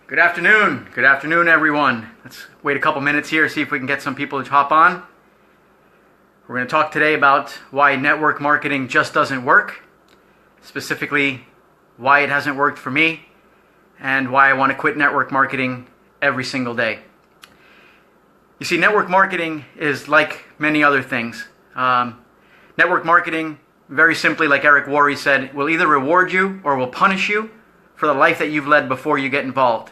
Good afternoon. Good afternoon, everyone. Let's wait a couple minutes here, see if we can get some people to hop on. We're going to talk today about why network marketing just doesn't work, specifically why it hasn't worked for me, and why I want to quit network marketing every single day. You see, network marketing is like many other things. Network marketing, very simply, like Eric Worre said, will either reward you or will punish you for the life that you've led before you get involved.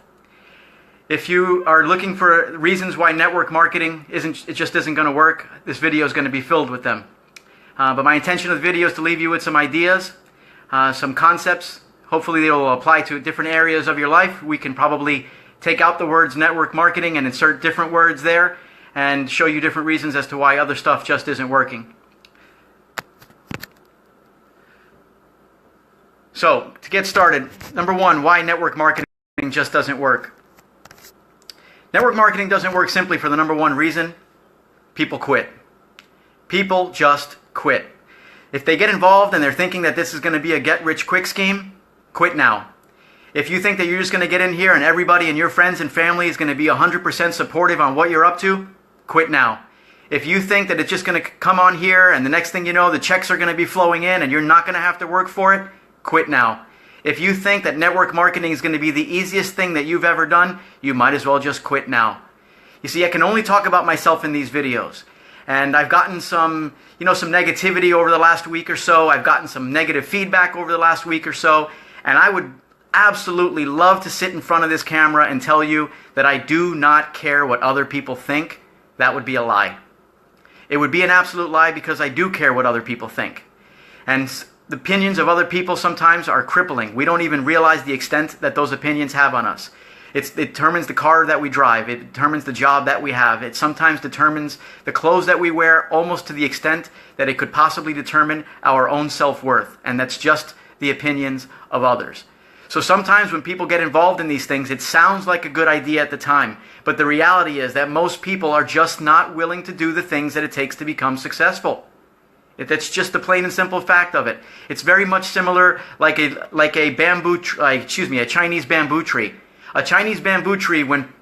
If you are looking for reasons why network marketing just isn't going to work, this video is going to be filled with them. But my intention of the video is to leave you with some ideas, some concepts. Hopefully they will apply to different areas of your life. We can probably take out the words network marketing and insert different words there and show you different reasons as to why other stuff just isn't working. So, to get started, number one, why network marketing just doesn't work. Network marketing doesn't work simply for the number one reason: people quit. People just quit. If they get involved and they're thinking that this is going to be a get-rich-quick scheme, quit now. If you think that you're just going to get in here and everybody and your friends and family is going to be 100% supportive on what you're up to, quit now. If you think that it's just going to come on here and the next thing you know, the checks are going to be flowing in and you're not going to have to work for it, quit now. If you think that network marketing is going to be the easiest thing that you've ever done, you might as well just quit now. You see, I can only talk about myself in these videos. And I've gotten some negativity over the last week or so. I've gotten some negative feedback over the last week or so. And I would absolutely love to sit in front of this camera and tell you that I do not care what other people think. That would be a lie. It would be an absolute lie, because I do care what other people think. And the opinions of other people sometimes are crippling. We don't even realize the extent that those opinions have on us. It determines the car that we drive. It determines the job that we have. It sometimes determines the clothes that we wear, almost to the extent that it could possibly determine our own self-worth. And that's just the opinions of others. So sometimes when people get involved in these things, it sounds like a good idea at the time. But the reality is that most people are just not willing to do the things that it takes to become successful. That's just the plain and simple fact of it. It's very much similar like a Chinese bamboo tree. A Chinese bamboo tree, when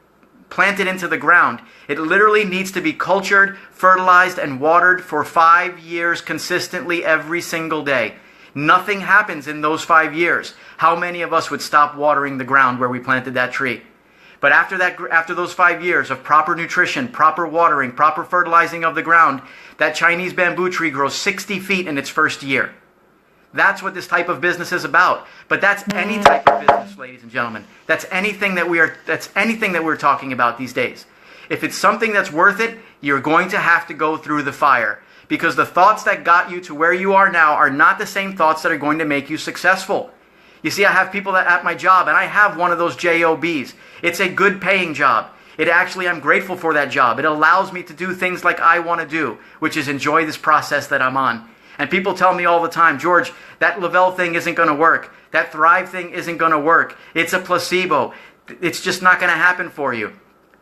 planted into the ground, it literally needs to be cultured, fertilized, and watered for 5 years consistently every single day. Nothing happens in those 5 years. How many of us would stop watering the ground where we planted that tree? But after those 5 years of proper nutrition, proper watering, proper fertilizing of the ground, that Chinese bamboo tree grows 60 feet in its first year. That's what this type of business is about. But that's any type of business, ladies and gentlemen. That's anything that we're talking about these days. If it's something that's worth it, you're going to have to go through the fire. Because the thoughts that got you to where you are now are not the same thoughts that are going to make you successful. You see, I have people at my job, and I have one of those JOBs. It's a good paying job. I'm grateful for that job. It allows me to do things like I want to do, which is enjoy this process that I'm on. And people tell me all the time, George, that Lavelle thing isn't going to work. That Thrive thing isn't going to work. It's a placebo. It's just not going to happen for you.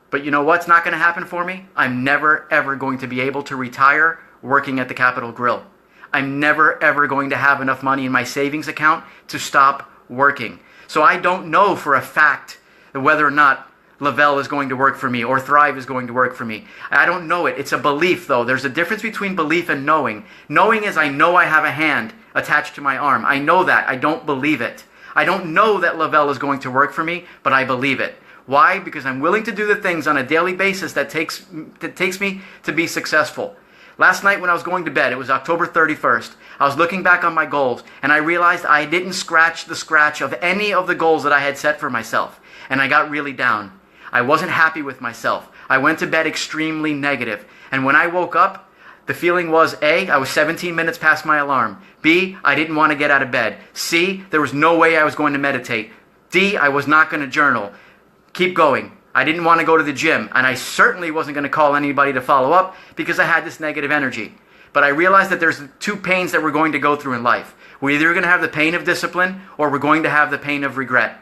But you know what's not going to happen for me? I'm never, ever going to be able to retire working at the Capitol Grill. I'm never, ever going to have enough money in my savings account to stop working. So I don't know for a fact whether or not Lavelle is going to work for me or Thrive is going to work for me. I don't know it. It's a belief, though. There's a difference between belief and knowing. Knowing is I know I have a hand attached to my arm. I know that. I don't believe it. I don't know that Lavelle is going to work for me, but I believe it. Why? Because I'm willing to do the things on a daily basis that takes me to be successful. Last night when I was going to bed, it was October 31st, I was looking back on my goals, and I realized I didn't scratch the scratch of any of the goals that I had set for myself. And I got really down. I wasn't happy with myself. I went to bed extremely negative. And when I woke up, the feeling was, A, I was 17 minutes past my alarm. B, I didn't want to get out of bed. C, there was no way I was going to meditate. D, I was not going to journal. Keep going. I didn't want to go to the gym, and I certainly wasn't going to call anybody to follow up because I had this negative energy. But I realized that there's two pains that we're going to go through in life. We're either going to have the pain of discipline or we're going to have the pain of regret.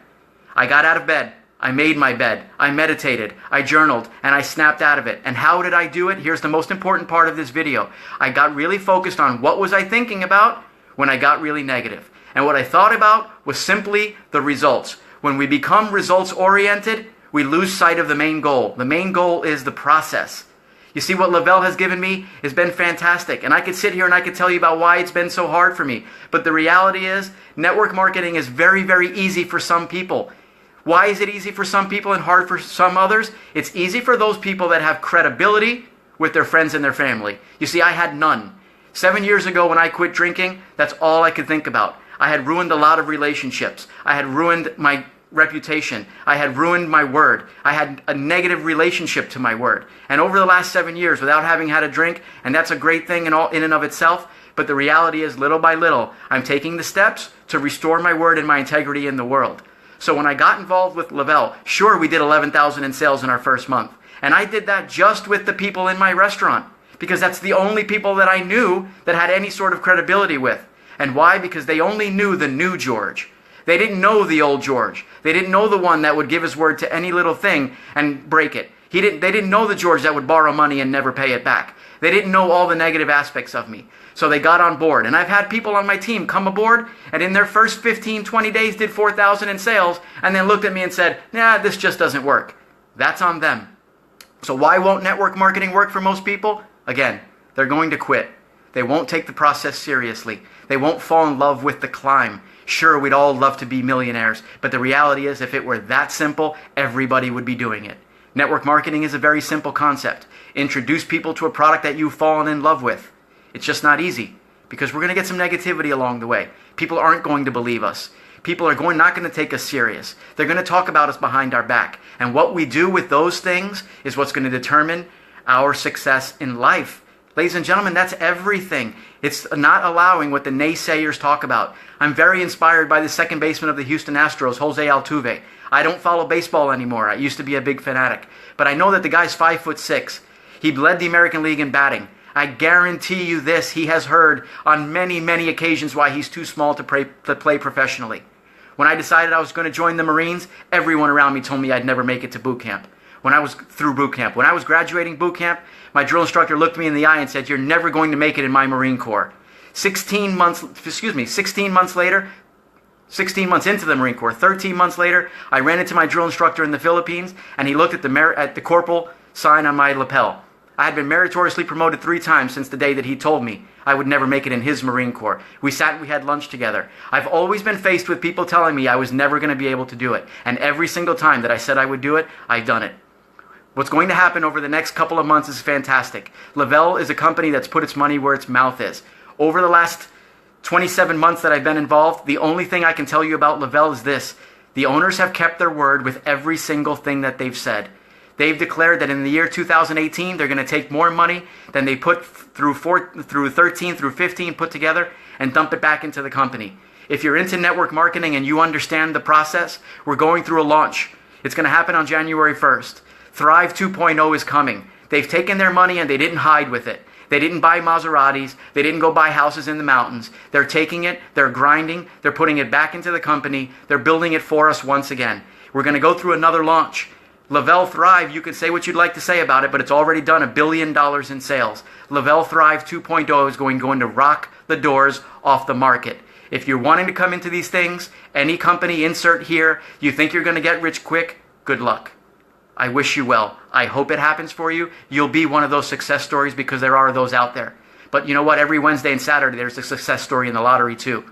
I got out of bed. I made my bed. I meditated. I journaled, and I snapped out of it. And how did I do it? Here's the most important part of this video. I got really focused on what was I thinking about when I got really negative. And what I thought about was simply the results. When we become results oriented, we lose sight of the main goal. The main goal is the process. You see, what Lavelle has given me has been fantastic. And I could sit here and I could tell you about why it's been so hard for me. But the reality is, network marketing is very, very easy for some people. Why is it easy for some people and hard for some others? It's easy for those people that have credibility with their friends and their family. You see, I had none. 7 years ago when I quit drinking, that's all I could think about. I had ruined a lot of relationships. I had ruined my reputation. I had ruined my word. I had a negative relationship to my word. And over the last 7 years, without having had a drink, and that's a great thing in and of itself, but the reality is, little by little, I'm taking the steps to restore my word and my integrity in the world. So when I got involved with Lavelle, sure, we did 11,000 in sales in our first month. And I did that just with the people in my restaurant, because that's the only people that I knew that had any sort of credibility with. And why? Because they only knew the new George. They didn't know the old George. They didn't know the one that would give his word to any little thing and break it. They didn't know the George that would borrow money and never pay it back. They didn't know all the negative aspects of me. So they got on board. And I've had people on my team come aboard and in their first 15, 20 days did 4,000 in sales and then looked at me and said, nah, this just doesn't work. That's on them. So why won't network marketing work for most people? Again, they're going to quit. They won't take the process seriously. They won't fall in love with the climb. Sure, we'd all love to be millionaires, but the reality is if it were that simple, everybody would be doing it. Network marketing is a very simple concept. Introduce people to a product that you've fallen in love with. It's just not easy because we're going to get some negativity along the way. People aren't going to believe us. People are not going to take us serious. They're going to talk about us behind our back. And what we do with those things is what's going to determine our success in life. Ladies and gentlemen, that's everything. It's not allowing what the naysayers talk about. I'm very inspired by the second baseman of the Houston Astros, Jose Altuve. I don't follow baseball anymore. I used to be a big fanatic. But I know that the guy's 5'6". He led the American League in batting. I guarantee you this, he has heard on many, many occasions why he's too small to play professionally. When I decided I was going to join the Marines, everyone around me told me I'd never make it to boot camp. When I was through boot camp. When I was graduating boot camp, my drill instructor looked me in the eye and said, you're never going to make it in my Marine Corps. 16 months later, 16 months into the Marine Corps, 13 months later, I ran into my drill instructor in the Philippines, and he looked at the corporal sign on my lapel. I had been meritoriously promoted 3 times since the day that he told me I would never make it in his Marine Corps. We sat and we had lunch together. I've always been faced with people telling me I was never going to be able to do it. And every single time that I said I would do it, I've done it. What's going to happen over the next couple of months is fantastic. Lavelle is a company that's put its money where its mouth is. Over the last 27 months that I've been involved, the only thing I can tell you about Lavelle is this. The owners have kept their word with every single thing that they've said. They've declared that in the year 2018, they're going to take more money than they put through 13 through 15 put together and dump it back into the company. If you're into network marketing and you understand the process, we're going through a launch. It's going to happen on January 1st. Thrive 2.0 is coming. They've taken their money and they didn't hide with it. They didn't buy Maseratis. They didn't go buy houses in the mountains. They're taking it, they're grinding, they're putting it back into the company, they're building it for us once again. We're going to go through another launch. Lavelle Thrive, you can say what you'd like to say about it, but it's already done $1 billion in sales. Lavelle Thrive 2.0 is going to rock the doors off the market. If you're wanting to come into these things, any company, insert here, you think you're going to get rich quick, good luck. I wish you well. I hope it happens for you. You'll be one of those success stories because there are those out there. But you know what? Every Wednesday and Saturday there's a success story in the lottery too.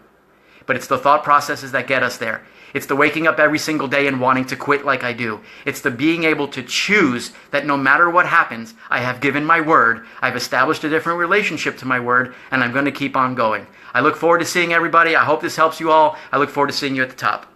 But it's the thought processes that get us there. It's the waking up every single day and wanting to quit like I do. It's the being able to choose that no matter what happens, I have given my word, I've established a different relationship to my word, and I'm going to keep on going. I look forward to seeing everybody. I hope this helps you all. I look forward to seeing you at the top.